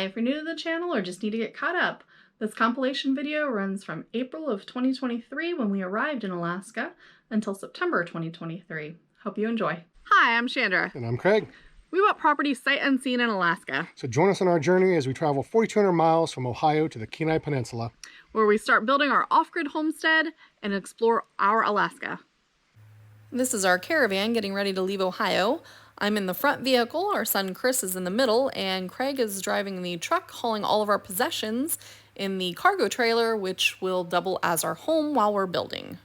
if you're new to the channel or just need to get caught up, this compilation video runs from April of 2023 when we arrived in Alaska until September 2023. Hope you enjoy. Hi, I'm Chandra. And I'm Craig. We bought property sight unseen in Alaska. So join us on our journey as we travel 4,200 miles from Ohio to the Kenai Peninsula, where we start building our off-grid homestead and explore our Alaska. This is our caravan getting ready to leave Ohio. I'm in the front vehicle, our son Chris is in the middle, and Craig is driving the truck hauling all of our possessions in the cargo trailer, which will double as our home while we're building.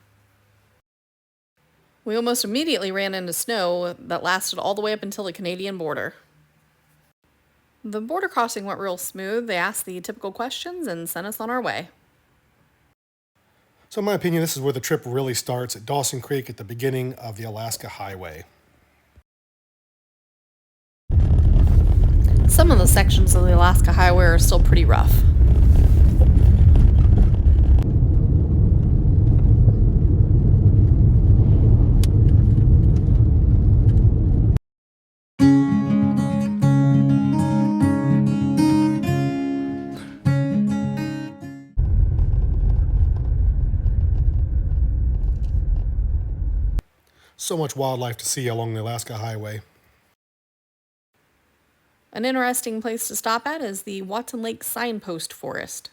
We almost immediately ran into snow that lasted all the way up until the Canadian border. The border crossing went real smooth. They asked the typical questions and sent us on our way. So in my opinion, this is where the trip really starts, at Dawson Creek at the beginning of the Alaska Highway. Some of the sections of the Alaska Highway are still pretty rough. So much wildlife to see along the Alaska Highway. An interesting place to stop at is the Watson Lake Signpost Forest.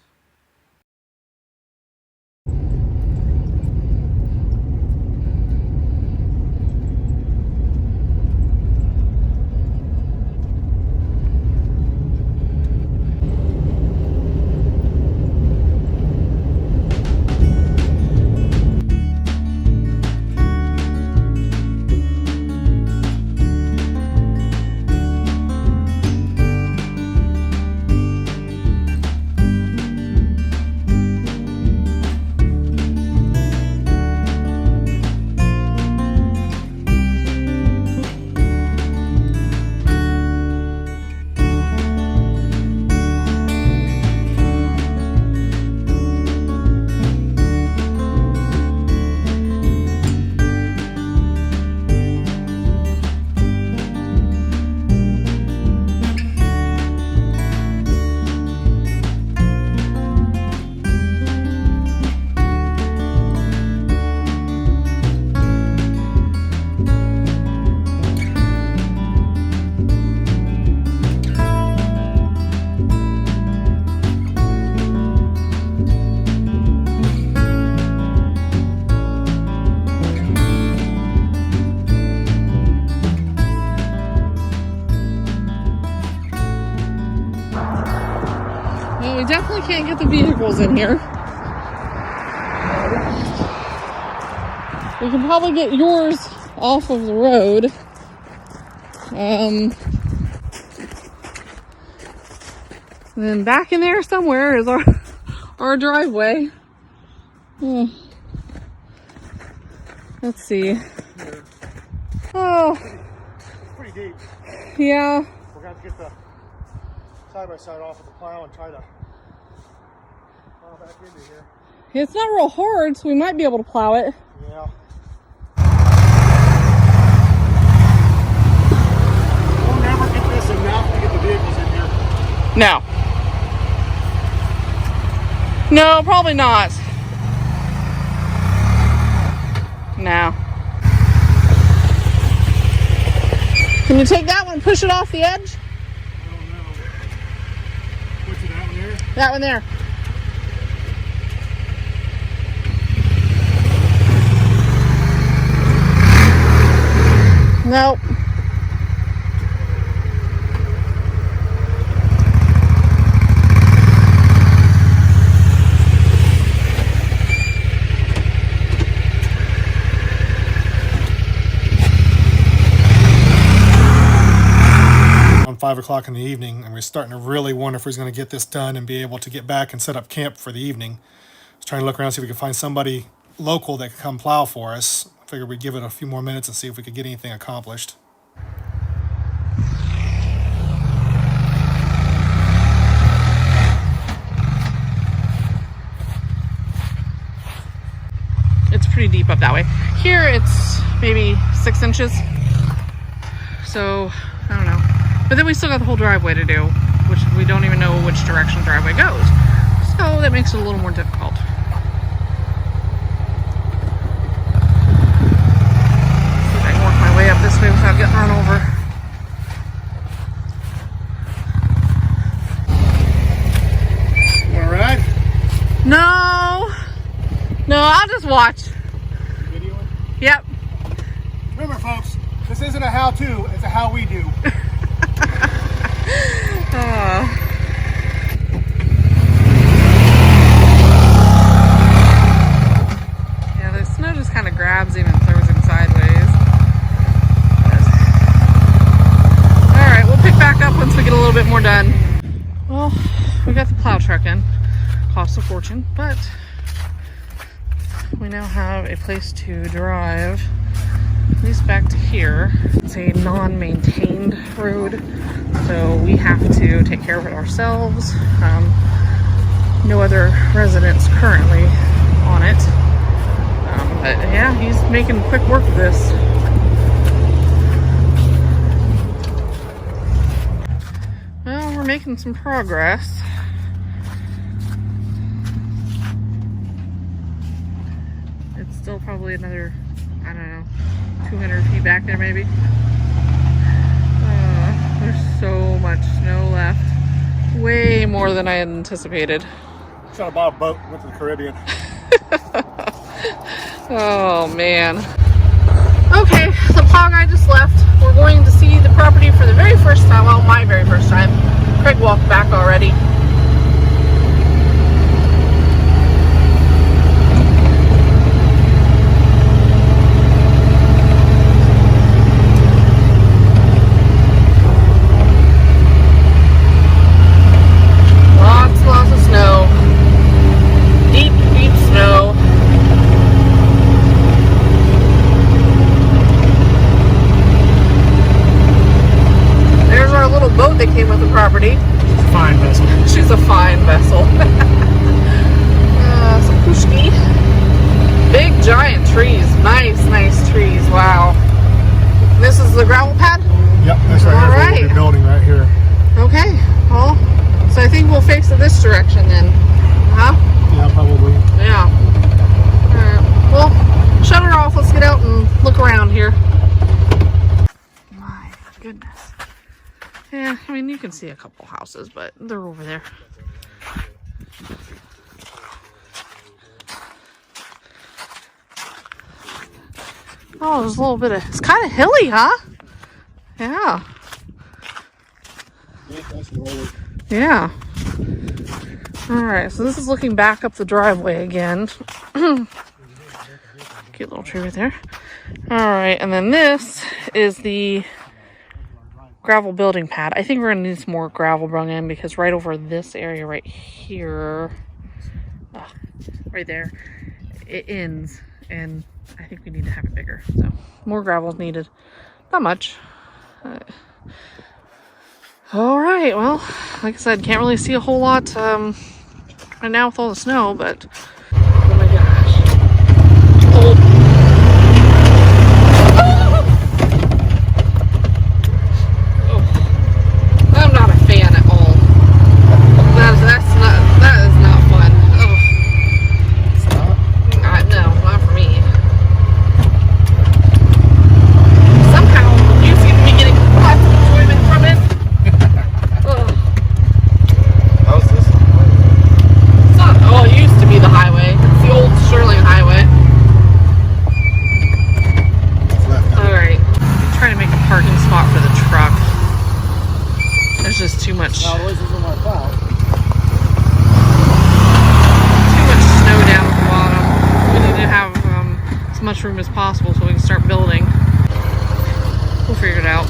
We definitely can't get the vehicles in here. We can probably get yours off of the road. And then back in there somewhere is our driveway. Let's see. Oh, It's pretty deep. yeah. We're going to have to get the side-by-side off with the plow and try to plow back into here. It's not real hard, so we might be able to plow it. Yeah. We'll never get this enough to get the vehicles in here. No. No, probably not. No. Can you take that one and push it off the edge? I don't know. What's it, that one there? That one there. Nope. On 5 o'clock in the evening, and we're starting to really wonder if he's going to get this done and be able to get back and set up camp for the evening. I was trying to look around, see if we could find somebody local that could come plow for us. I figured we'd give it a few more minutes and see if we could get anything accomplished. It's pretty deep up that way. Here it's maybe 6 inches. So, I don't know. But then we still got the whole driveway to do, which we don't even know which direction the driveway goes. So that makes it a little more difficult. See if I can work my way up this way without getting run over. All right. No, I'll just watch. Videoing? Yep. Remember, folks, this isn't a how-to; it's a how we do. Yeah, the snow just kind of grabs him and throws him sideways. All right, we'll pick back up once we get a little bit more done. Well, we got the plow truck in. Cost a fortune, but we now have a place to drive, at least back to here. It's a non-maintained road, so we have to take care of it ourselves. No other residents currently on it, but yeah, he's making quick work of this. Well, we're making some progress. It's still probably another, I don't know, 200 feet back there maybe. There's so much snow left. Way more than I had anticipated. Should have bought a boat, went to the Caribbean. Oh man. Okay, the plow guy just left. We're going to see the property for the very first time. Well, my very first time. Craig walked back already. Lots of snow. Deep snow. There's our little boat that came with the property. Fine vessel. She's a fine vessel. Some pushki. Big giant trees. Nice trees. Wow. This is the gravel pad? Yep, that's right. All Here's right. what we're building right here. Okay. Well, so I think we'll face it this direction then. Huh? Yeah, probably. Yeah. Alright. Well, shut her off. Let's get out and look around here. My goodness. Yeah, I mean, you can see a couple houses, but they're over there. Oh, there's a little bit of, it's kind of hilly, huh? Yeah. Yeah. Alright, so this is looking back up the driveway again. Cute little tree right there. Alright, and then this is the gravel building pad. I think we're going to need some more gravel brought in because right over this area right here, right there, it ends, and I think we need to have it bigger. So more gravel is needed. Not much. All right, well, like I said, can't really see a whole lot right now with all the snow, but oh my gosh. Oh. I'm not a fan at all. That is not fun. Oh. It's not? No, not for me. Somehow you seem to be getting lots of enjoyment from it. How's this? It's not, oh, it used to be the highway. It's the old Sterling Highway. Alright. I'm trying to make a parking spot for the truck. There's just too much snow down at the bottom. We need to have as much room as possible so we can start building. We'll figure it out.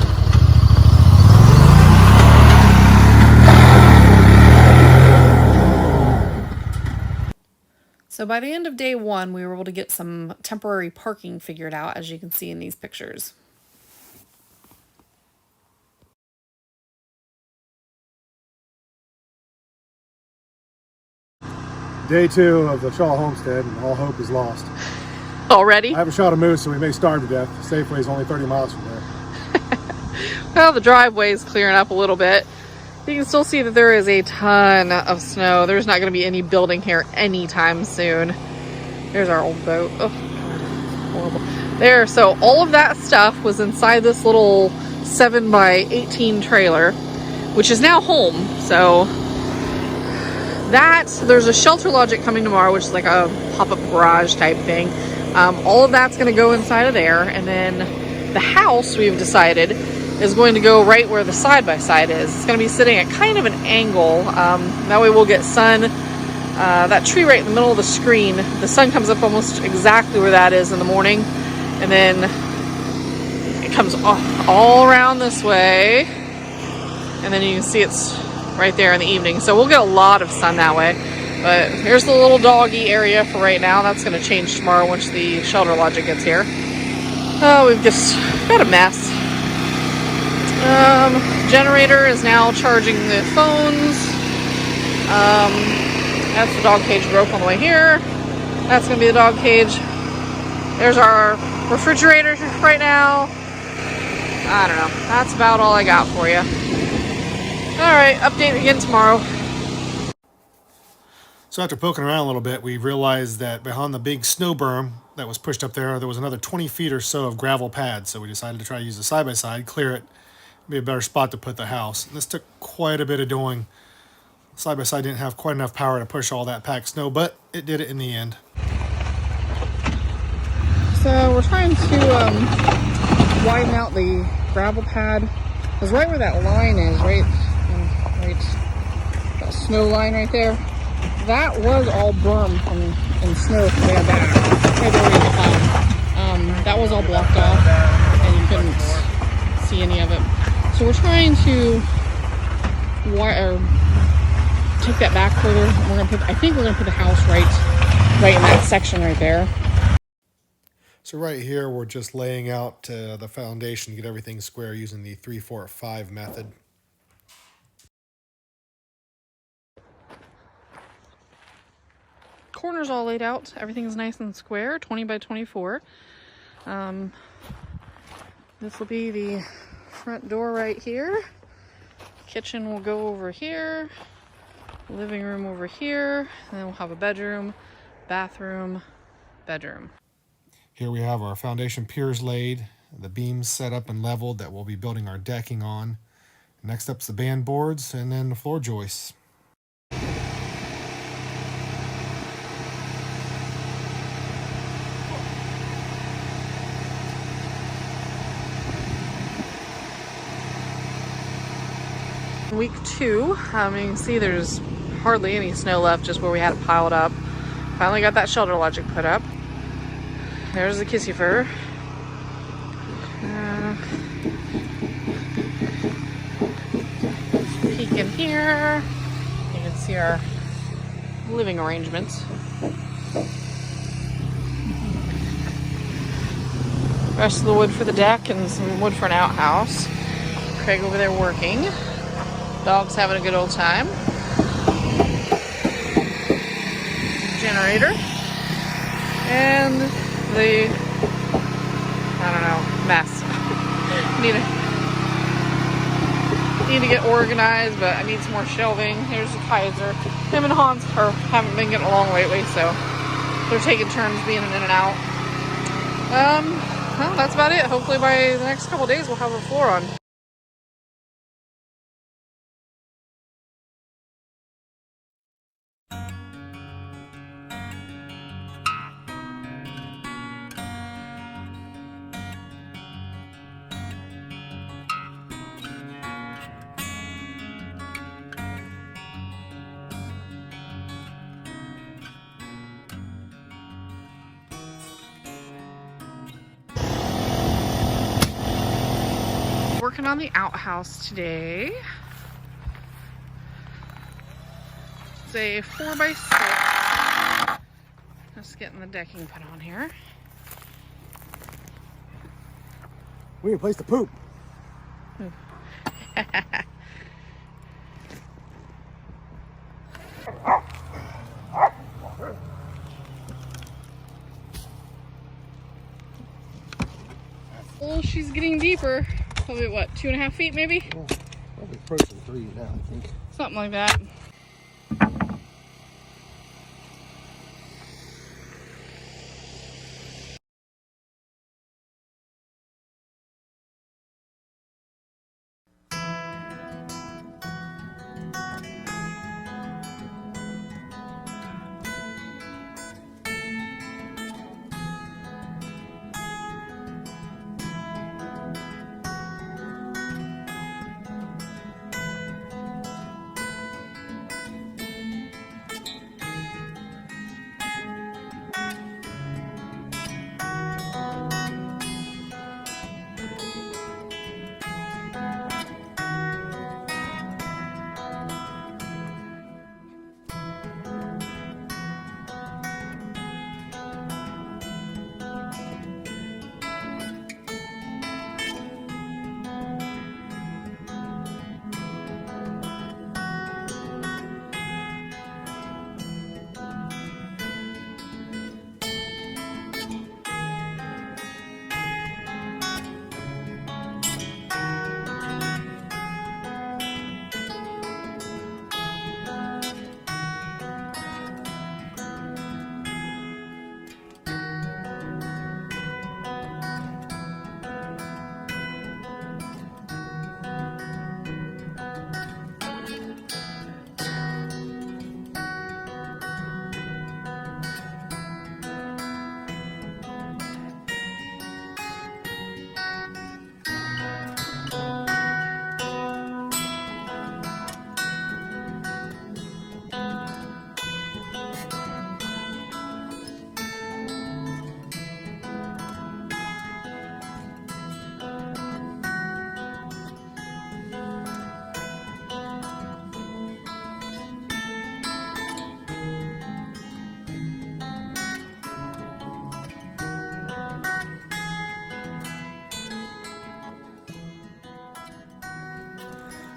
So by the end of day one, we were able to get some temporary parking figured out, as you can see in these pictures. Day 2 of the Shaw Homestead, and all hope is lost. Already? I haven't shot a moose, so we may starve to death. Safeway is only 30 miles from there. Well, the driveway is clearing up a little bit. You can still see that there is a ton of snow. There's not going to be any building here anytime soon. There's our old boat. Oh, horrible. There, so all of that stuff was inside this little 7x18 trailer, which is now home. So there's a Shelter Logic coming tomorrow, which is like a pop-up garage type thing. All of that's going to go inside of there, and then the house, we've decided, is going to go right where the side-by-side is. It's going to be sitting at kind of an angle. That way we'll get sun. That tree right in the middle of the screen, the sun comes up almost exactly where that is in the morning, and then it comes all around this way, and then you can see it's right there in the evening. So we'll get a lot of sun that way. But here's the little doggy area for right now. That's going to change tomorrow once the Shelter Logic gets here. Oh, we've just got a mess. Generator is now charging the phones. That's the dog cage broke on the way here. That's going to be the dog cage. There's our refrigerator right now. I don't know. That's about all I got for you. Alright, update again tomorrow. So after poking around a little bit, we realized that behind the big snow berm that was pushed up there was another 20 feet or so of gravel pads. So we decided to try to use the side-by-side, clear it, be a better spot to put the house. And this took quite a bit of doing. Side-by-side didn't have quite enough power to push all that packed snow, but it did it in the end. So we're trying to widen out the gravel pad. Because right where that line is, right, that snow line right there, that was all berm and snow from way back. Right there where you can that was all blocked off, and you couldn't see any of it. So we're trying to take that back further. I think we're gonna put the house right in that section right there. So right here, we're just laying out the foundation, get everything square using the 3-4-5 method. Corners all laid out. Everything's nice and square, 20 by 24. This will be the front door right here. Kitchen will go over here. Living room over here. And then we'll have a bedroom, bathroom, bedroom. Here we have our foundation piers laid, the beams set up and leveled that we'll be building our decking on. Next up's the band boards and then the floor joists. Week 2, you can see there's hardly any snow left, just where we had it piled up. Finally got that Shelter Logic put up. There's the kissy fur. Peek in here. You can see our living arrangements. Rest of the wood for the deck and some wood for an outhouse. Craig over there working. Dog's having a good old time. Generator. And the, I don't know, mess. Need to get organized, but I need some more shelving. Here's the Kaiser. Him and Hans haven't been getting along lately, so they're taking turns being in and out. Well, that's about it. Hopefully by the next couple days we'll have a floor on. Working on the outhouse today. It's a 4x6. Just getting the decking put on here. We need a place to poop. Oh, she's getting deeper. Probably what, 2.5 feet maybe? Probably approaching 3 now, I think. Something like that.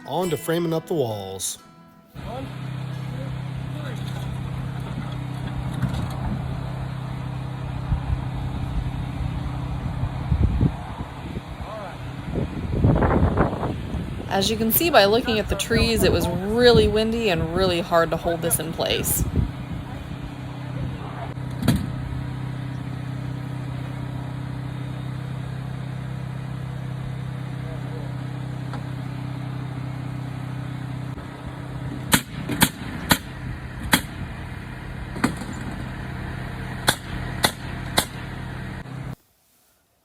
On to framing up the walls. As you can see by looking at the trees, it was really windy and really hard to hold this in place.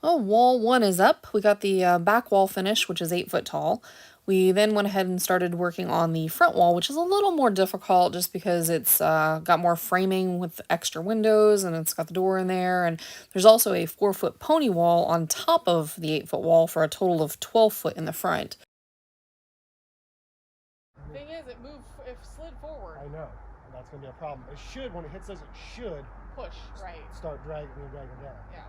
Oh, wall 1 is up. We got the back wall finished, which is 8 foot tall. We then went ahead and started working on the front wall, which is a little more difficult just because it's got more framing with extra windows and it's got the door in there. And there's also a 4 foot pony wall on top of the 8 foot wall for a total of 12 foot in the front. Thing is, it slid forward. I know, and that's going to be a problem. It should, when it hits those, it should Push, right. start dragging down. Yeah.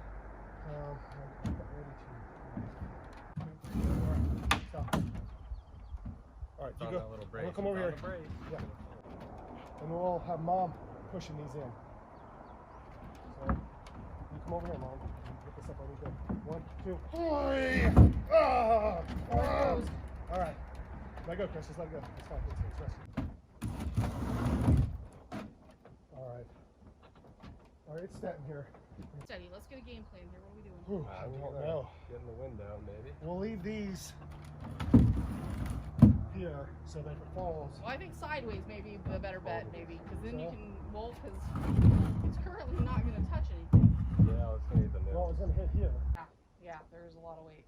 All right, you go. We'll come over here. Yeah. And we'll have Mom pushing these in. So you come over here, Mom. Get this up really good. 1, 2, 3. All right. Let go, Chris. Just let it go. It's fine. It's resting. All right. All right, it's stepping here. Steady. Let's get a game plan here. What are we doing? I don't know. Get in the window, maybe. We'll leave these here so that if it falls. Well, I think sideways may be the better bet, maybe, because then you can mold, because it's currently not going to touch anything. Yeah, it's going to hit the nail. Well, it's going to hit here. Yeah, there's a lot of weight.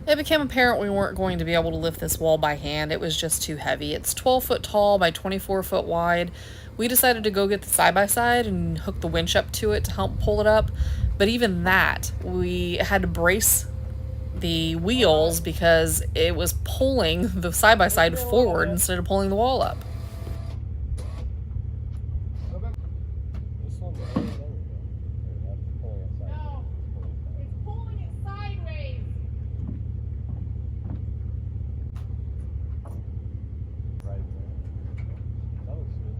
It became apparent we weren't going to be able to lift this wall by hand. It was just too heavy. It's 12 foot tall by 24 foot wide. We decided to go get the side-by-side and hook the winch up to it to help pull it up. But even that, we had to brace the wheels because it was pulling the side-by-side forward instead of pulling the wall up. No, it's pulling it sideways. Right there. That looks good.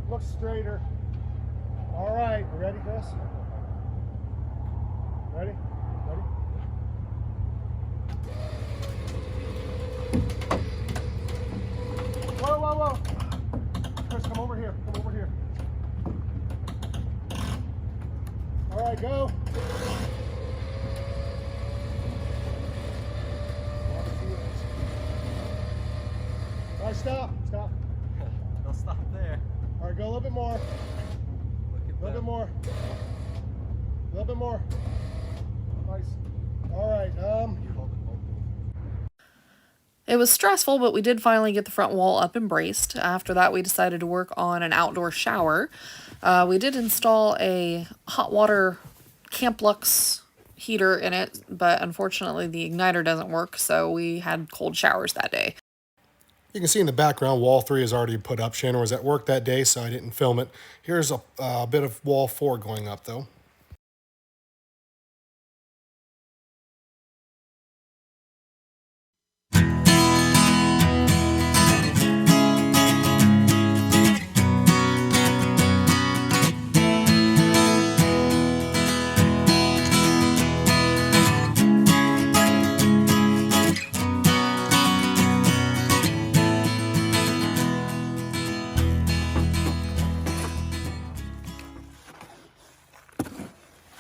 Look straighter. All right, you ready, Chris? Ready? Ready? right, stop. They'll stop there. All right, go a little bit more. Look at A little bit more. A little bit more. Nice. All right. Hold it. It was stressful, but we did finally get the front wall up and braced. After that, we decided to work on an outdoor shower. We did install a hot water Camp Lux heater in it, but unfortunately the igniter doesn't work, so we had cold showers that day. You can see in the background, wall 3 is already put up. Chandra was at work that day, so I didn't film it. Here's a bit of wall 4 going up, though.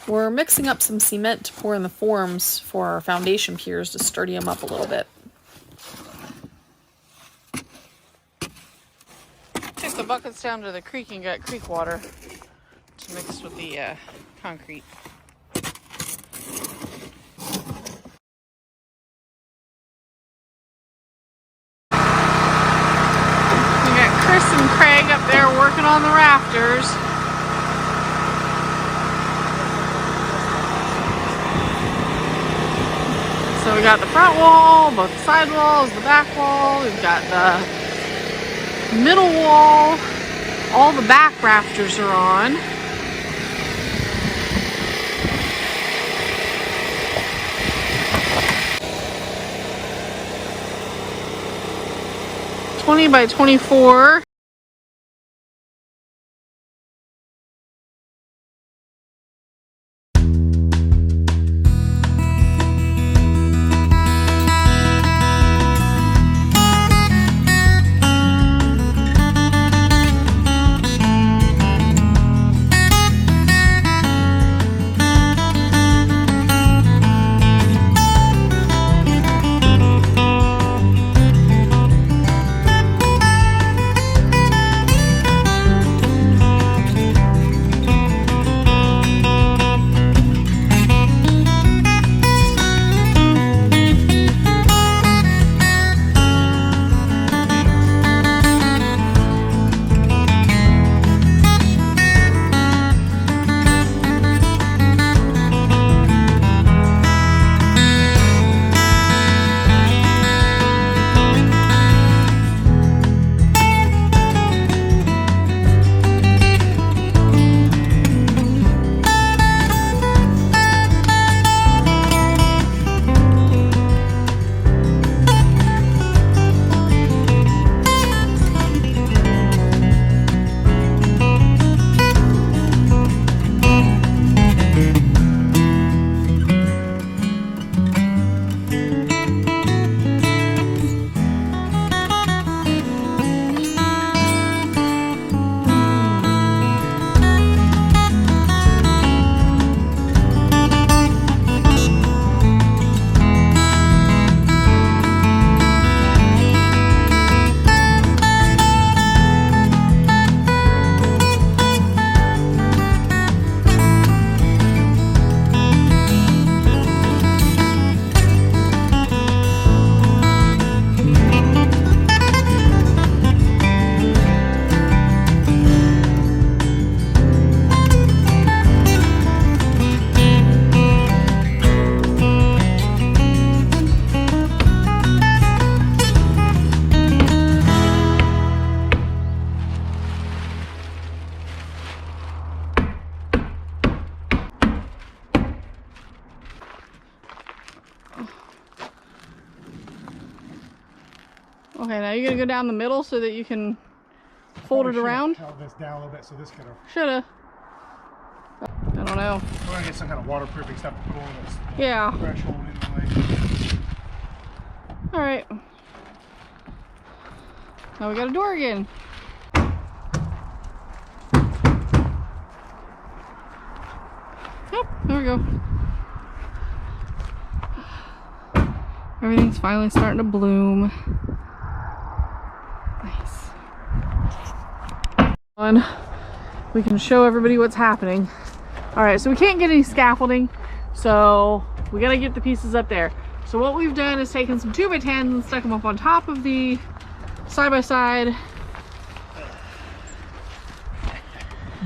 We're mixing up some cement to pour in the forms for our foundation piers to sturdy them up a little bit. Took the buckets down to the creek and got creek water to mix with the concrete. We got Chris and Craig up there working on the rafters. So we got the front wall, both the side walls, the back wall, we've got the middle wall, all the back rafters are on. $20 by $24. Okay, now you're gonna go down the middle so that you can fold it around? Held this down a little bit so this could have. Shoulda. I don't know. We're gonna get some kind of waterproofing stuff to put on this Yeah. threshold anyway. Alright. Now we got a door again. Yep, there we go. Everything's finally starting to bloom. We can show everybody what's happening. All right, so we can't get any scaffolding, so we gotta get the pieces up there. So what we've done is taken some 2x10s and stuck them up on top of the side-by-side.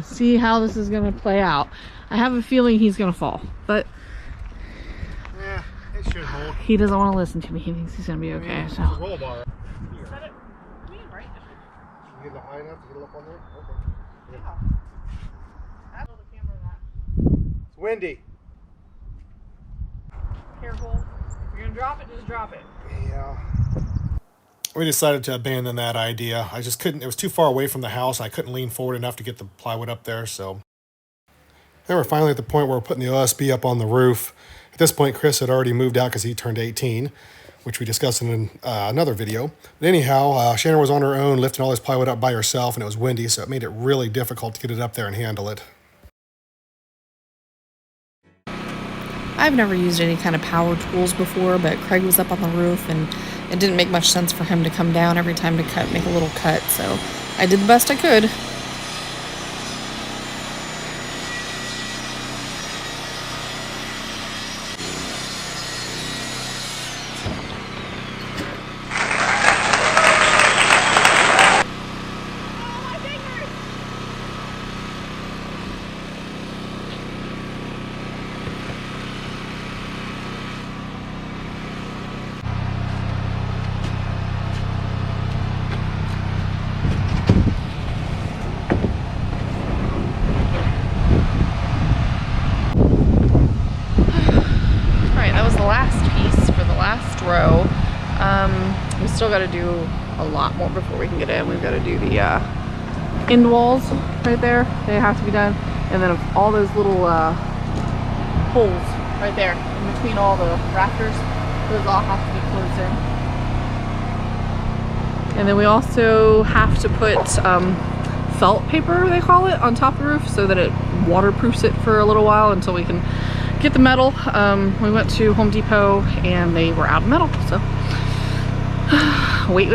See how this is gonna play out. I have a feeling he's gonna fall, but Yeah, it should hold. he doesn't want to listen to me. He thinks he's gonna be okay. So Roll bar. You get it high enough to get it up on there? Okay. It's windy. careful. If you're gonna drop it, just drop it. Yeah. We decided to abandon that idea. I just couldn't, it was too far away from the house. I couldn't lean forward enough to get the plywood up there, so. Then we're finally at the point where we're putting the OSB up on the roof. At this point, Chris had already moved out because he turned 18, which we discussed in another video. But anyhow, Chandra was on her own, lifting all this plywood up by herself, and it was windy, so it made it really difficult to get it up there and handle it. I've never used any kind of power tools before, but Craig was up on the roof and it didn't make much sense for him to come down every time to make a little cut, so I did the best I could. Row. We still got to do a lot more before we can get in. We've got to do the end walls right there. They have to be done, and then all those little holes right there in between all the rafters, those all have to be closed in. And then we also have to put felt paper, they call it, on top of the roof so that it waterproofs it for a little while until we can get the metal. We went to Home Depot and they were out of metal, so wait.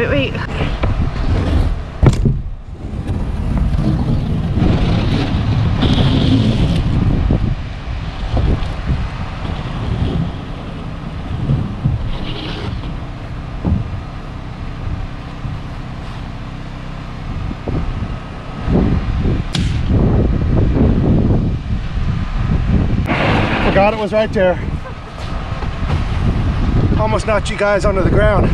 Forgot it was right there. Almost knocked you guys onto the ground.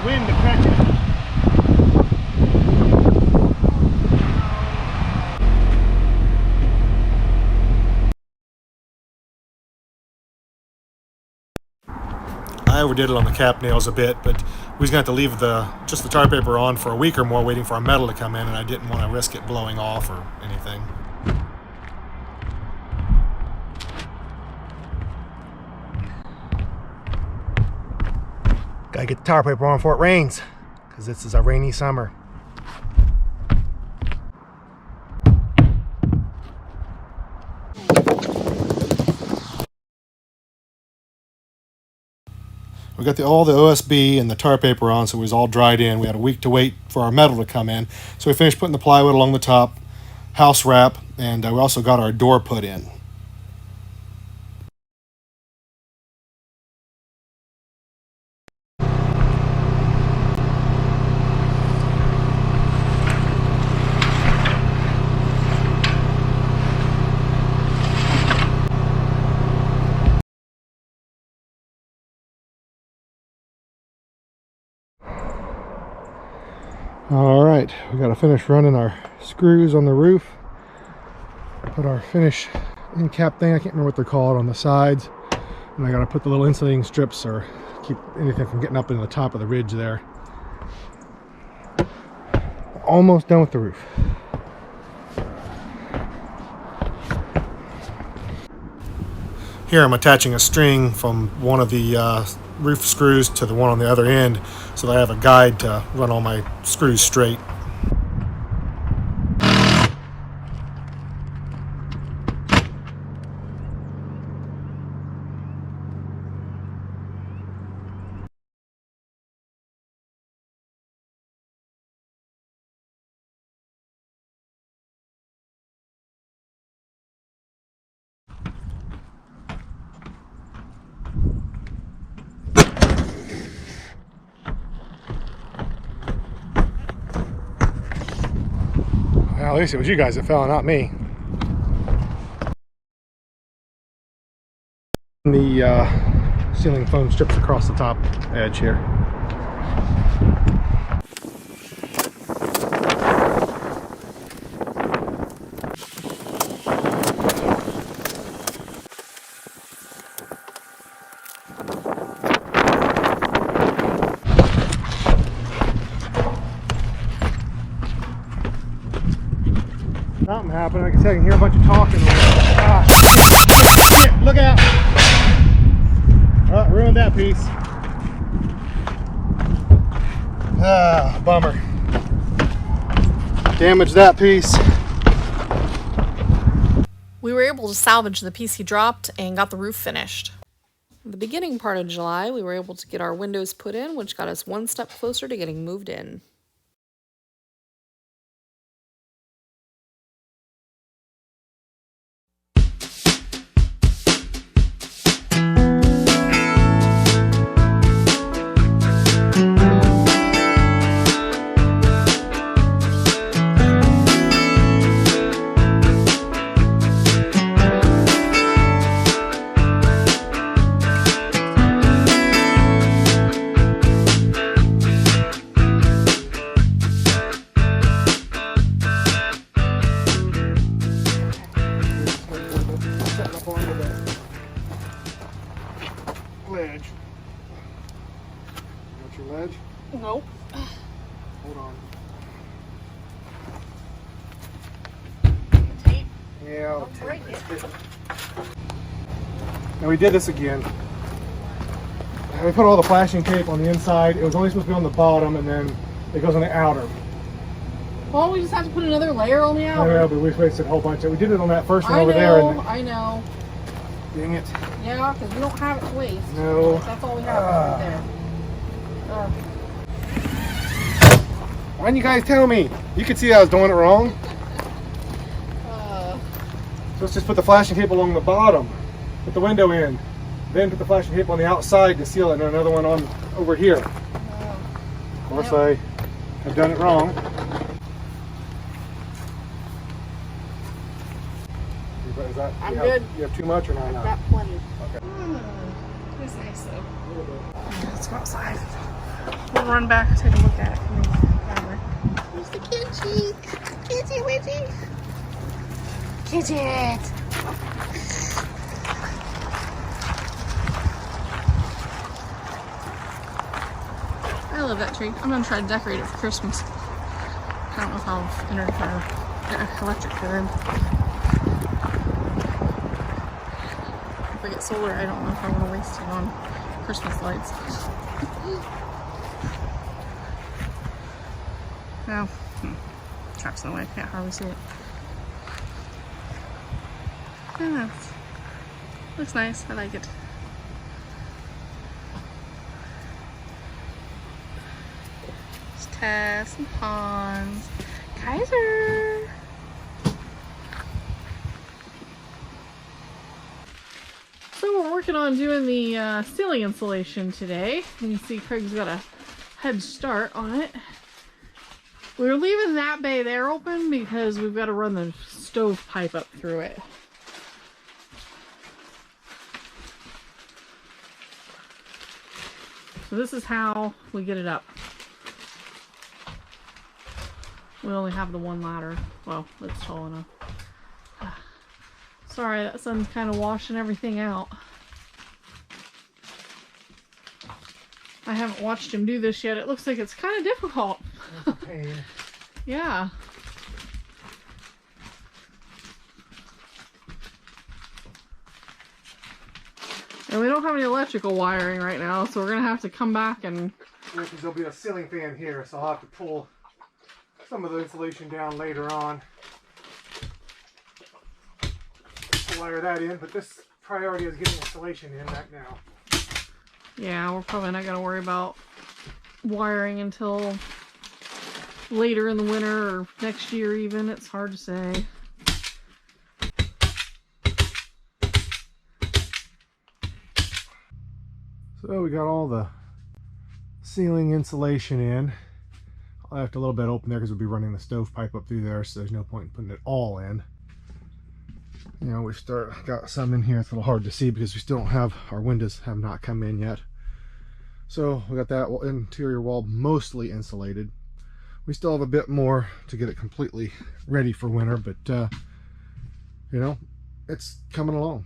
Wind to catch it. I overdid it on the cap nails a bit, but we was gonna have to leave just the tar paper on for a week or more waiting for our metal to come in, and I didn't want to risk it blowing off or anything. Gotta get the tar paper on before it rains, because this is a rainy summer. We got all the OSB and the tar paper on, so it was all dried in. We had a week to wait for our metal to come in. So we finished putting the plywood along the top, house wrap, and we also got our door put in. All right, we got to finish running our screws on the roof. Put our finish end cap thing, I can't remember what they're called, on the sides. And I got to put the little insulating strips or keep anything from getting up into the top of the ridge there. Almost done with the roof. Here I'm attaching a string from one of the roof screws to the one on the other end so that I have a guide to run all my screws straight. Well, at least it was you guys that fell, not me. The ceiling foam strips across the top edge here. Something happened. I can hear a bunch of talking. Ah, shit, look out! Oh, ruined that piece. Ah, bummer. Damaged that piece. We were able to salvage the piece he dropped and got the roof finished. The beginning part of July, we were able to get our windows put in, which got us one step closer to getting moved in. Ledge. Got your ledge? Nope. Hold on. Tape. Yeah, I'll Don't break it. Now we did this again. We put all the flashing tape on the inside. It was only supposed to be on the bottom, and then it goes on the outer. Well, we just have to put another layer on the I outer. know, but we wasted a whole bunch of. We did it on that first one I over know, there. And I know. dang it. Yeah, because we don't have it to waste. No. That's all we have right there. Why didn't you guys tell me? You could see I was doing it wrong. So let's just put the flashing tape along the bottom. Put the window in. Then put the flashing tape on the outside to seal it, and another one on over here. Of course, I have done it wrong. Is that, I'm you good. You have too much or not I've enough? got plenty. Okay. It's nice though. Let's go outside. We'll run back and take a look at it. There's the kitty. Kitty witchy. Kitty. I love that tree. I'm gonna try to decorate it for Christmas. I don't know if I'll enter it for electric curb. If I get solar, I don't know if I want to waste it on Christmas lights. No. Traps in the way. Can't hardly see it. Yeah, looks nice. I like it. There's Tess and Hans. Kaiser. So we're working on doing the ceiling insulation today. You can see Craig's got a head start on it. We're leaving that bay there open because we've got to run the stove pipe up through it. So this is how we get it up. We only have the one ladder. Well, it's tall enough. Sorry, that sun's kind of washing everything out. I haven't watched him do this yet. It looks like it's kind of difficult. That's a pain. Yeah. And we don't have any electrical wiring right now, so we're gonna have to come back and... Yeah, because there'll be a ceiling fan here, so I'll have to pull some of the insulation down later on to wire that in, but this priority is getting insulation in right now. Yeah, we're probably not gonna worry about wiring until later in the winter or next year even. It's hard to say. So we got all the ceiling insulation in. I left a little bit open there because we'll be running the stovepipe up through there, so there's no point in putting it all in. You know, got some in here. It's a little hard to see because we still don't have, our windows have not come in yet. So we got that interior wall mostly insulated. We still have a bit more to get it completely ready for winter, but you know, it's coming along.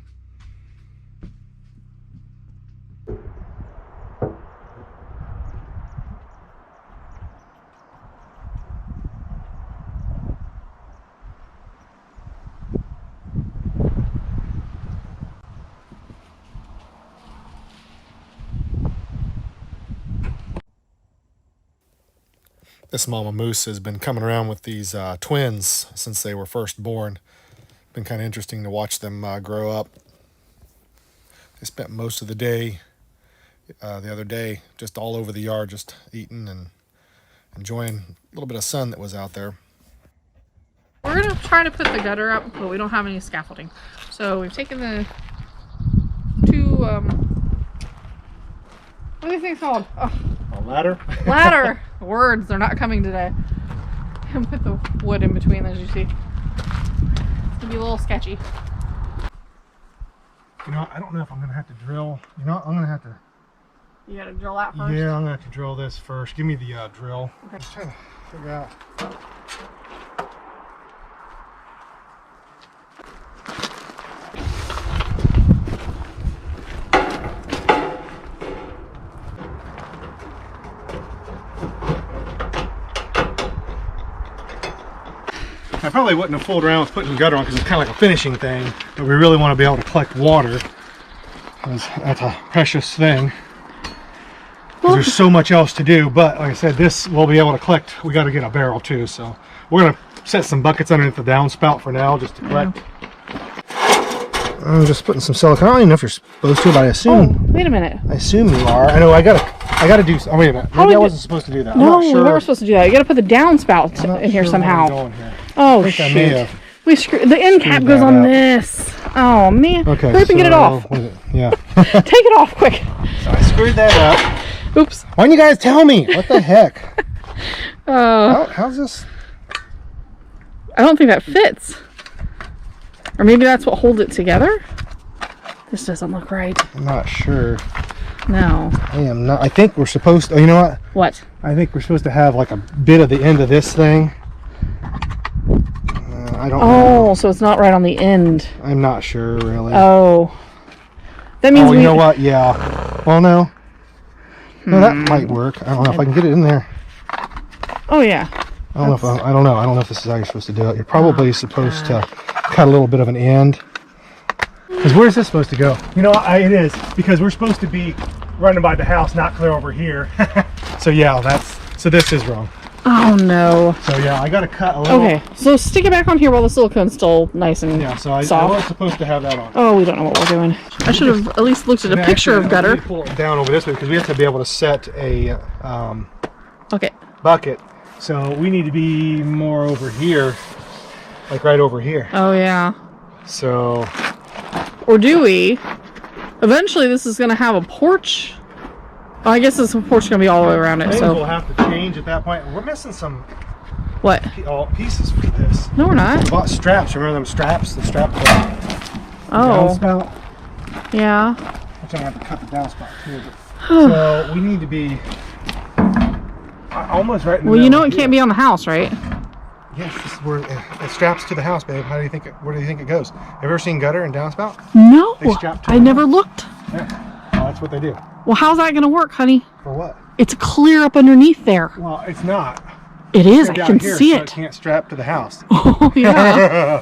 This mama moose has been coming around with these twins since they were first born. Been kind of interesting to watch them grow up. They spent most of the day, the other day, just all over the yard, just eating and enjoying a little bit of sun that was out there. We're gonna try to put the gutter up, but we don't have any scaffolding. So we've taken the two, what do these things called? Oh. A ladder? Ladder! Words, they're not coming today. And put the wood in between, as you see. It's gonna be a little sketchy. You know, I don't know if I'm gonna have to drill. You know, I'm gonna have to. You gotta drill that first? Yeah, I'm gonna have to drill this first. Give me the drill. Okay. I'm just trying to figure out. I probably wouldn't have fooled around with putting the gutter on because it's kind of like a finishing thing, but we really want to be able to collect water because that's a precious thing. Well, there's so much else to do, but like I said, this we'll be able to collect. We got to get a barrel too, so we're going to set some buckets underneath the downspout for now just to collect. I'm just putting some silicone. I don't even know if you're supposed to, but I assume. Oh, wait a minute. I assume you are. I know. I gotta do. Oh wait a minute. Maybe I wasn't supposed to do that. No, I'm not sure. we weren't supposed to do that. You gotta put the downspout in here somehow. Oh, I shoot. may have. We screwed. The end cap goes on this. Oh, man. Okay. Hurry up and get it off. What is it? Yeah. Take it off quick. So I screwed that up. Oops. Why didn't you guys tell me? What the heck? How's this? I don't think that fits. Or maybe that's what holds it together? This doesn't look right. I'm not sure. No. I am not. I think we're supposed to. Oh, you know what? What? I think we're supposed to have like a bit of the end of this thing. I don't know. Oh, so it's not right on the end. I'm not sure, really. Oh. That means you know what? Yeah. Well, no. No, that might work. I don't know if I can get it in there. Oh, yeah. I don't know. I don't know. I don't know if this is how you're supposed to do it. You're probably supposed to cut a little bit of an end. Because where's this supposed to go? You know, it is. Because we're supposed to be running by the house, not clear over here. So yeah, so this is wrong. Oh no. So yeah, I got to cut a little. Okay, so stick it back on here while the silicone's still nice and so I soft. was supposed to have that on. Oh, we don't know what we're doing. I should have at least looked at a picture of gutter. Pull it down over this way because we have to be able to set a bucket. So we need to be more over here, like right over here. Oh yeah. So. Or do we? Eventually, this is going to have a porch. Oh, I guess this porch is going to be all the way around it. So we'll have to change at that point. We're missing some. What? Pieces for this. No, we're not. We bought straps. Remember them straps? The strap. Downspout. Yeah. Which I'm going to have to cut the downspout too. So we need to be almost right in the Well, you know middle it can't be on the house, right? Yes, this is where it straps to the house, babe. Where do you think it goes? Have you ever seen gutter and downspout? No. They strap to I never looked. Yeah. Well, that's what they do. Well, how's that going to work, honey? For what? It's clear up underneath there. Well, it's not. It is. I Down can here, see so it. It can't strap to the house. Oh, yeah.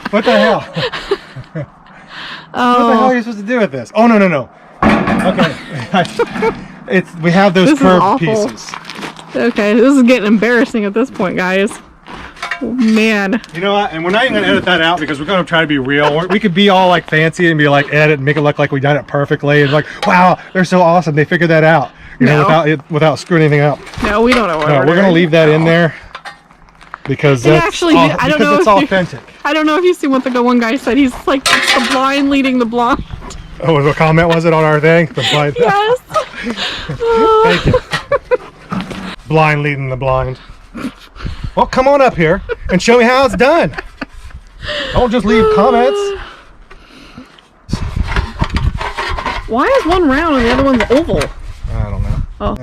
What the hell? What the hell are you supposed to do with this? Oh, no, no, no. Okay. We have those This is curved awful. pieces. Okay, this is getting embarrassing at this point, guys. Oh, man. You know what? And we're not even going to edit that out because we're going to try to be real. We could be all like fancy and be like edit and make it look like we done it perfectly and like, wow, they're so awesome. They figured that out. You know, without screwing anything up. No, we don't know what No, we're going to leave that in there because And that's actually, I don't know it's if you- authentic. I don't know if you see what the one guy said. He's like, it's the blind leading the blind. Oh, what comment was it on our thing? The blind. Yes. Thank you. Blind leading the blind. Well, come on up here and show me how it's done. Don't just leave comments. Why is one round and the other one's oval? I don't know. Oh.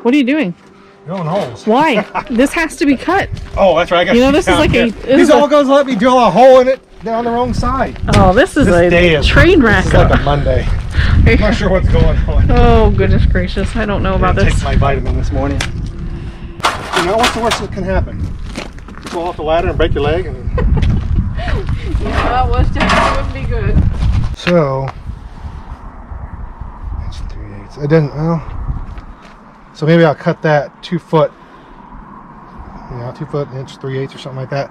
What are you doing? Going holes. Why? This has to be cut. Oh, that's right. I got You know, this is down like here. this is These all goes let me drill a hole in it down the wrong side. Oh, this is This day a is train wreck. It's like a Monday. I'm not sure what's going on. Oh, goodness gracious. I don't know about I this. take my vitamin this morning. You know, what's the worst that can happen? You fall off the ladder and break your leg. And... Yeah, that was definitely wouldn't be good. So, that's 3/8. I didn't, well. So maybe I'll cut that 2 foot, 2 foot, inch 3/8 or something like that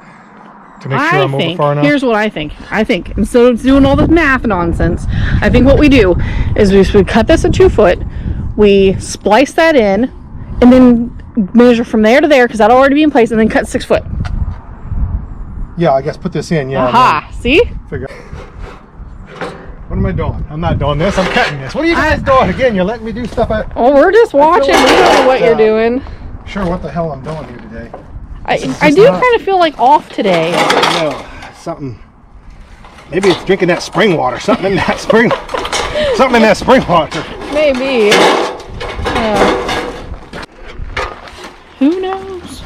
to make sure I'm over far enough. Here's what I think. Instead of doing all this math nonsense, I think what we do is we cut this at 2 foot, we splice that in, and then measure from there to there because that'll already be in place, and then cut 6 foot. Yeah, I guess put this in, yeah. Aha! See? Figure. What am I doing? I'm not doing this. I'm cutting this. What are you guys doing? Again, you're letting me do stuff. Oh, we're just watching. We don't know what you're doing. Sure, what the hell I'm doing here today. I do kind of feel like off today. No, something. Maybe it's drinking that spring water. Something in that spring. Something in that spring water. Maybe. Who knows?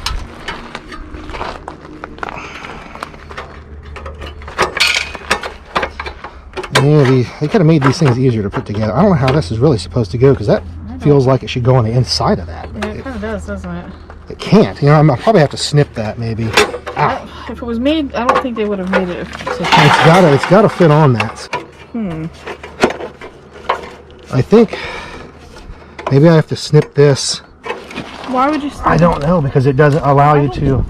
Yeah, they could have made these things easier to put together. I don't know how this is really supposed to go because that feels like it should go on the inside of that. Yeah, it kind of does, doesn't it? It can't. You know, I'll probably have to snip that maybe. Ow. If it was made, I don't think they would have made it. It's gotta fit on that. I think maybe I have to snip this. Why would you? I don't know because it doesn't allow you to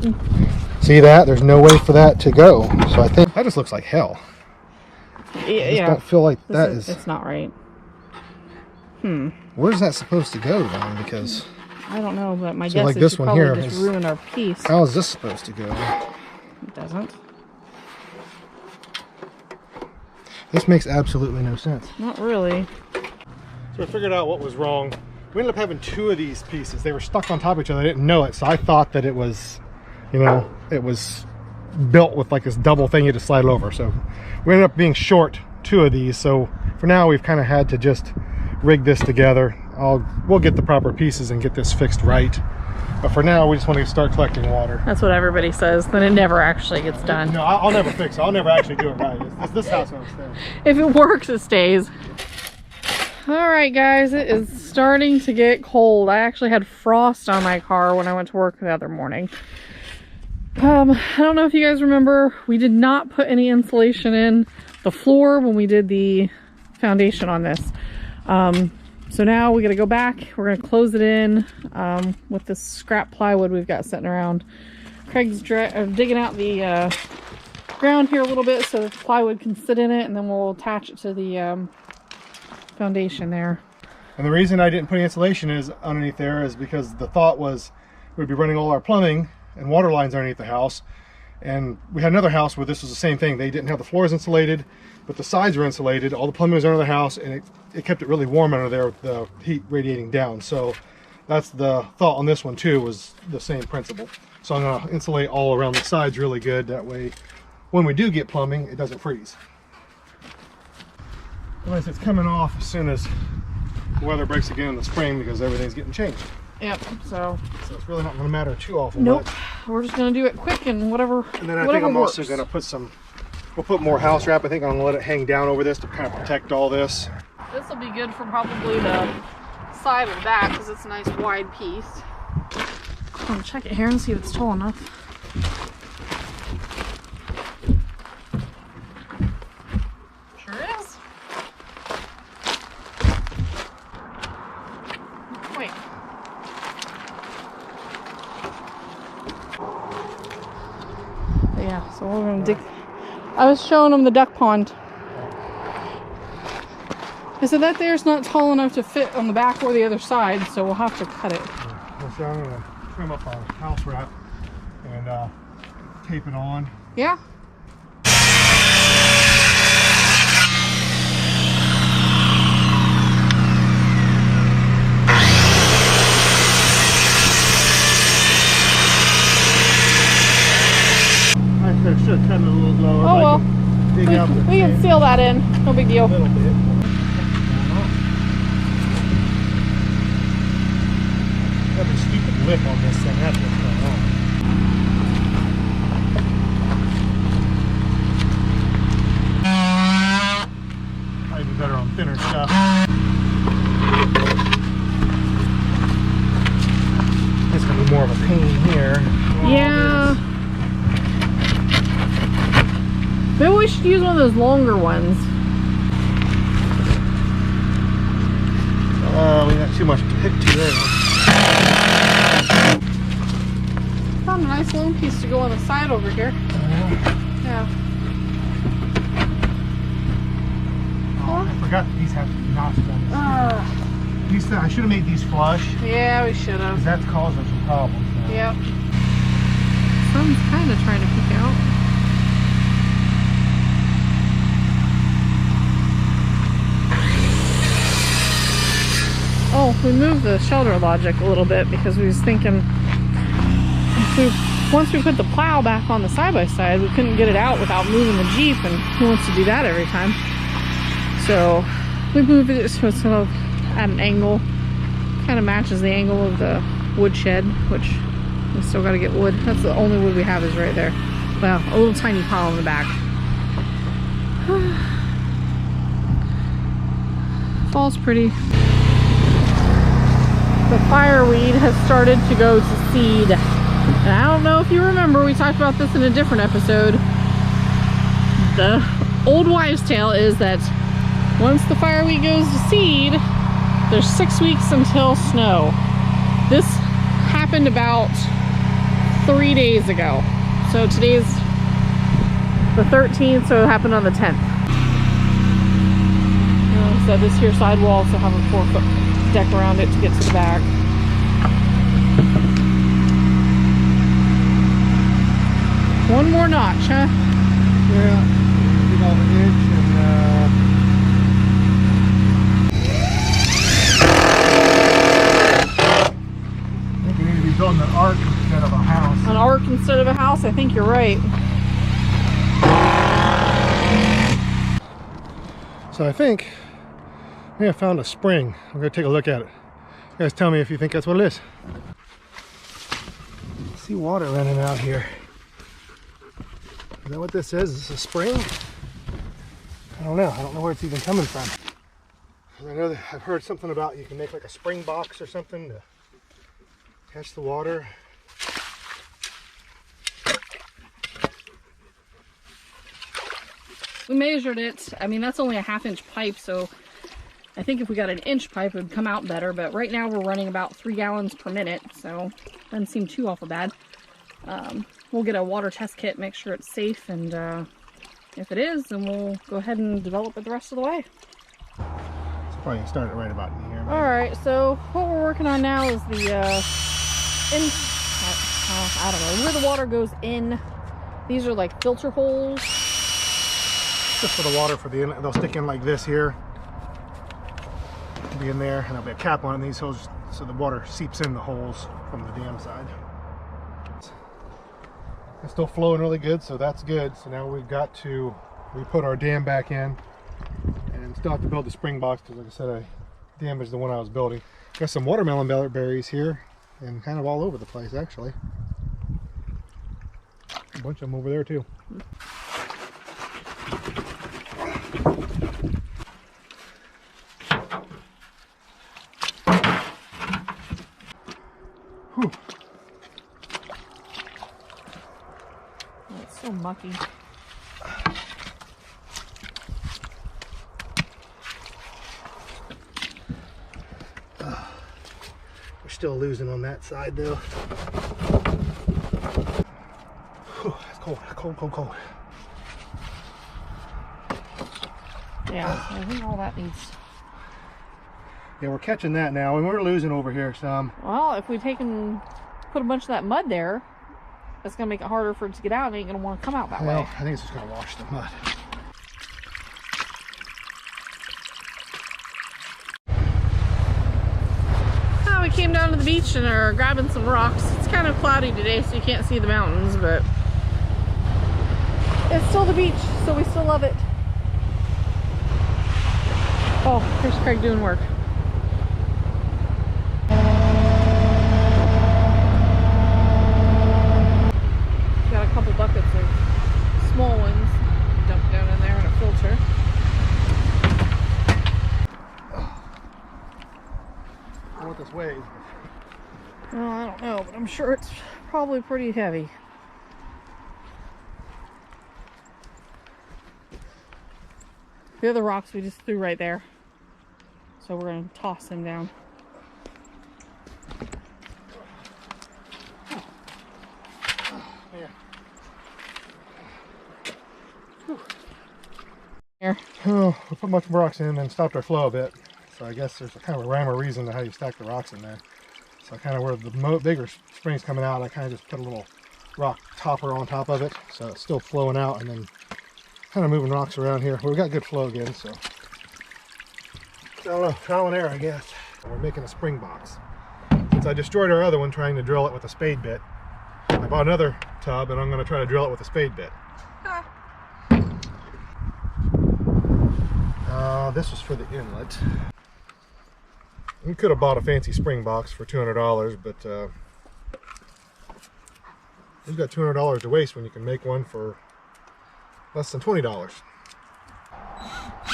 see that. There's no way for that to go. So I think that just looks like hell. I just don't feel like that is. It's not right. Where's that supposed to go then? Because I don't know, but my So guess like is this you one probably here just is- ruin our piece. how is this supposed to go? It doesn't. This makes absolutely no sense. Not really. So I figured out what was wrong. We ended up having 2 of these pieces. They were stuck on top of each other. I didn't know it, so I thought that it was, it was built with like this double thing you had to slide it over. So we ended up being short 2 of these. So for now, we've kind of had to just rig this together. We'll get the proper pieces and get this fixed right. But for now, we just want to start collecting water. That's what everybody says. Then it never actually gets done. No, I'll never fix it. I'll never actually do it right. This house won't stay. If it works, it stays. All right, guys, it is starting to get cold. I actually had frost on my car when I went to work the other morning. I don't know if you guys remember, we did not put any insulation in the floor when we did the foundation on this. So now we got to go back. We're going to close it in with this scrap plywood we've got sitting around. Craig's digging out the ground here a little bit so the plywood can sit in it, and then we'll attach it to the foundation there. And the reason I didn't put any insulation underneath there is because the thought was we'd be running all our plumbing and water lines underneath the house. And we had another house where this was the same thing. They didn't have the floors insulated, but the sides were insulated. All the plumbing was under the house, and it kept it really warm under there with the heat radiating down. So that's the thought on this one too, was the same principle. So I'm gonna insulate all around the sides really good. That way, when we do get plumbing, it doesn't freeze. Otherwise, it's coming off as soon as the weather breaks again in the spring because everything's getting changed. Yep, so it's really not going to matter too awful nope, much. we're just going to do it quick and whatever. And then I think I'm also going to put we'll put more house wrap. I think I'm going to let it hang down over this to kind of protect all this. This will be good for probably the side of that because it's a nice wide piece. I'm going to check it here and see if it's tall enough. I was showing them the duck pond. I said that there's not tall enough to fit on the back or the other side, so we'll have to cut it. So I'm gonna trim up our house wrap and tape it on. Yeah. I should cut it a little lower. Oh well. Dig out the We can seal that in. No big deal. a little bit. Got a stupid lip on this thing. That's what's going on. Probably be better on thinner stuff. It's gonna be more of a pain here. Yeah. Maybe we should use one of those longer ones. We got too much to pick to there. Found a nice long piece to go on the side over here. Yeah. Oh, I forgot that these have to be notched on. These, I should have made these flush. Yeah, we should have. Because that's causing some problems now. Yep. Sun's kind of trying to peek out. Oh, we moved the shelter logic a little bit because we was thinking once we put the plow back on the side-by-side, we couldn't get it out without moving the Jeep, and who wants to do that every time? So we moved it so it's sort of at an angle, kind of matches the angle of the wood shed, which we still got to get wood. That's the only wood we have is right there. Well, a little tiny pile in the back. Fall's pretty. The fireweed has started to go to seed. And I don't know if you remember, we talked about this in a different episode. The old wives' tale is that once the fireweed goes to seed, there's 6 weeks until snow. This happened about 3 days ago. So today's the 13th, so it happened on the 10th. So this here side will also have a 4-foot deck around it to get to the back. One more notch, huh? Yeah, dig all the inch I think you need to be building an ark instead of a house. An ark instead of a house? I think you're right. So I think I found a spring. I'm going to take a look at it. You guys tell me if you think that's what it is. I see water running out here. Is that what this is? Is this a spring? I don't know. I don't know where it's even coming from. I know that I've heard something about you can make like a spring box or something to catch the water. We measured it. I mean, that's only a 1/2-inch pipe, so I think if we got an inch pipe, it would come out better. But right now we're running about 3 gallons per minute, so doesn't seem too awful bad. We'll get a water test kit, make sure it's safe, and if it is, then we'll go ahead and develop it the rest of the way. It's probably start it right about in here. All right, so what we're working on now is the I don't know, where the water goes in. These are like filter holes. Just for the water for the inlet. They'll stick in like this here. It'll be in there, and there'll be a cap on these holes so the water seeps in the holes from the dam side. It's still flowing really good, so that's good. So now we've got to re-put our dam back in and still have to build the spring box because, like I said, I damaged the one I was building. Got some watermelon berries here and kind of all over the place, actually. A bunch of them over there too. Whew. Oh, it's so mucky. We're still losing on that side though. Whew, it's cold, cold, cold, cold. Yeah, so I think all that needs. Yeah, we're catching that now, and we're losing over here some. Well, if we put a bunch of that mud there, that's gonna make it harder for it to get out. It ain't gonna want to come out that way. I think it's just gonna wash the mud. We came down to the beach and are grabbing some rocks. It's kind of cloudy today, so you can't see the mountains, but it's still the beach, so we still love it. Oh, here's Craig doing work. Got a couple buckets of small ones. Dump down in there in a filter. What this weighs? Well, I don't know, but I'm sure it's probably pretty heavy. The other rocks we just threw right there. So we're going to toss them down. Here. Oh, we put much rocks in and stopped our flow a bit. So I guess there's a kind of a rhyme or reason to how you stack the rocks in there. So kind of where the bigger spring's coming out, I kind of just put a little rock topper on top of it, so it's still flowing out, and then kind of moving rocks around here. Well, we got good flow again, so I don't know, trial and error, I guess. We're making a spring box. Since I destroyed our other one trying to drill it with a spade bit, I bought another tub, and I'm going to try to drill it with a spade bit. This was for the inlet. You could have bought a fancy spring box for $200, but you've got $200 to waste when you can make one for less than $20.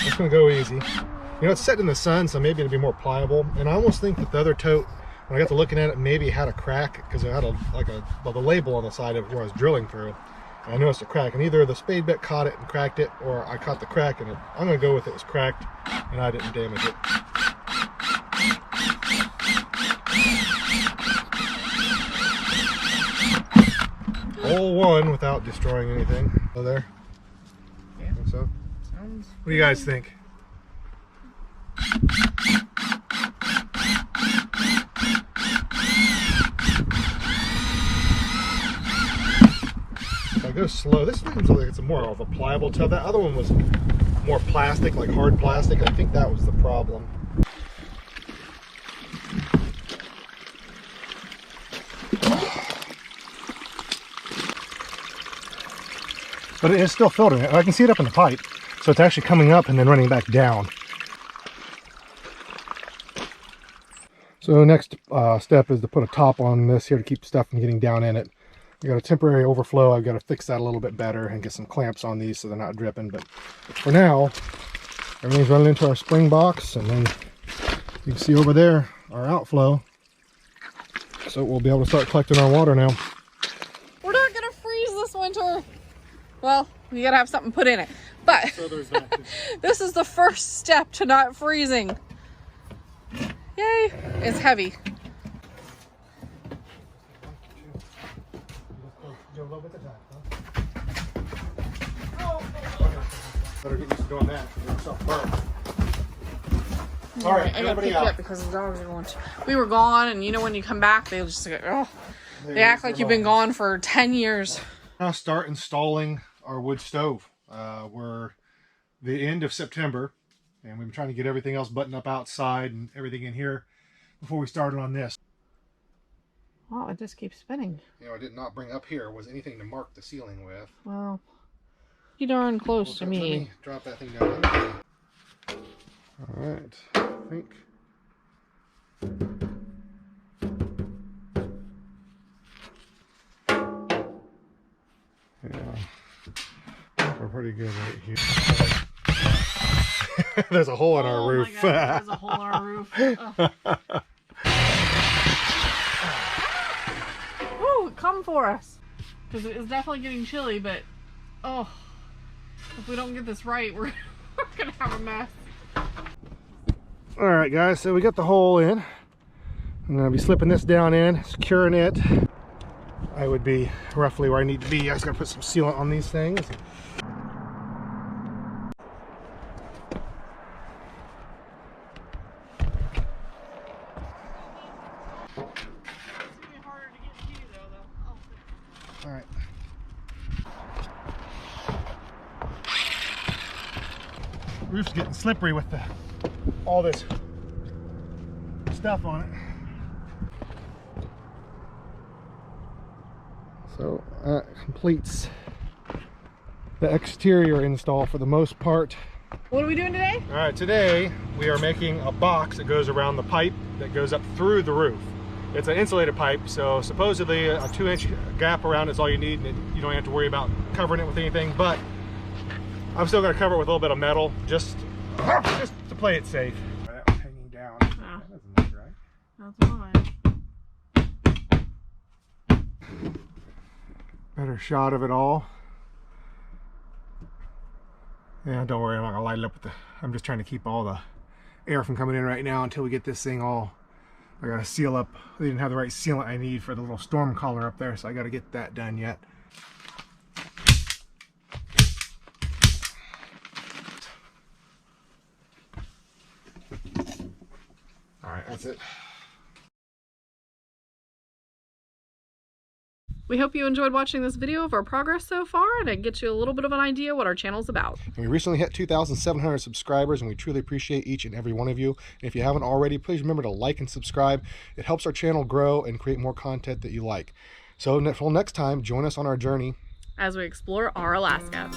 It's going to go easy. You know, it's set in the sun, so maybe it'll be more pliable. And I almost think that the other tote, when I got to looking at it, maybe had a crack because it had the label on the side of where I was drilling through. And I noticed a crack, and either the spade bit caught it and cracked it, or I caught the crack and I'm going to go with it was cracked and I didn't damage it. Hole one without destroying anything. Oh, there? Yeah. Think so? Sounds What do you guys think? If I go slow, this seems like it's more of a pliable tub. That other one was more plastic, like hard plastic. I think that was the problem. But it is still filtering it. I can see it up in the pipe. So it's actually coming up and then running back down. So next step is to put a top on this here to keep stuff from getting down in it. I got a temporary overflow. I've got to fix that a little bit better and get some clamps on these so they're not dripping. But for now, everything's running into our spring box, and then you can see over there our outflow. So we'll be able to start collecting our water now. We're not gonna freeze this winter. Well, you gotta have something put in it. But So there's that too. this is the first step to not freezing. Yay! It's heavy. Better get used to doing that. All right, I gotta everybody pick out. you up because the dogs are going to. We were gone, and you know when you come back, they just go, oh, they act like you've been gone for 10 years. Now start installing our wood stove. We're the end of September, and we've been trying to get everything else buttoned up outside and everything in here before we started on this. Wow, it just keeps spinning. You know, I did not bring up here was anything to mark the ceiling with. Well, you darn close to Let me. me drop that thing down. All right, I think. Yeah, we're pretty good right here. There's a hole in our roof. Oh my God, there's a hole in our roof. Oh. Woo, come for us. Because it is definitely getting chilly, but oh, if we don't get this right, we're gonna have a mess. All right, guys, so we got the hole in. I'm gonna be slipping this down in, securing it. I would be roughly where I need to be. I just gotta put some sealant on these things. roof's getting slippery with all this stuff on it. So that completes the exterior install for the most part. What are we doing today? All right, today we are making a box that goes around the pipe that goes up through the roof. It's an insulated pipe, so supposedly a 2-inch gap around is all you need, and you don't have to worry about covering it with anything, but I'm still gonna cover it with a little bit of metal just to play it safe. That was hanging down. Oh. That doesn't look right. That's fine. Better shot of it all. Yeah, don't worry, I'm not gonna light it up with I'm just trying to keep all the air from coming in right now until we get this thing all, I gotta seal up. They didn't have the right sealant I need for the little storm collar up there, so I gotta get that done yet. All right, that's it. We hope you enjoyed watching this video of our progress so far, and it gets you a little bit of an idea what our channel's about. And we recently hit 2,700 subscribers, and we truly appreciate each and every one of you. And if you haven't already, please remember to like and subscribe. It helps our channel grow and create more content that you like. So until next time, join us on our journey As we explore our Alaska.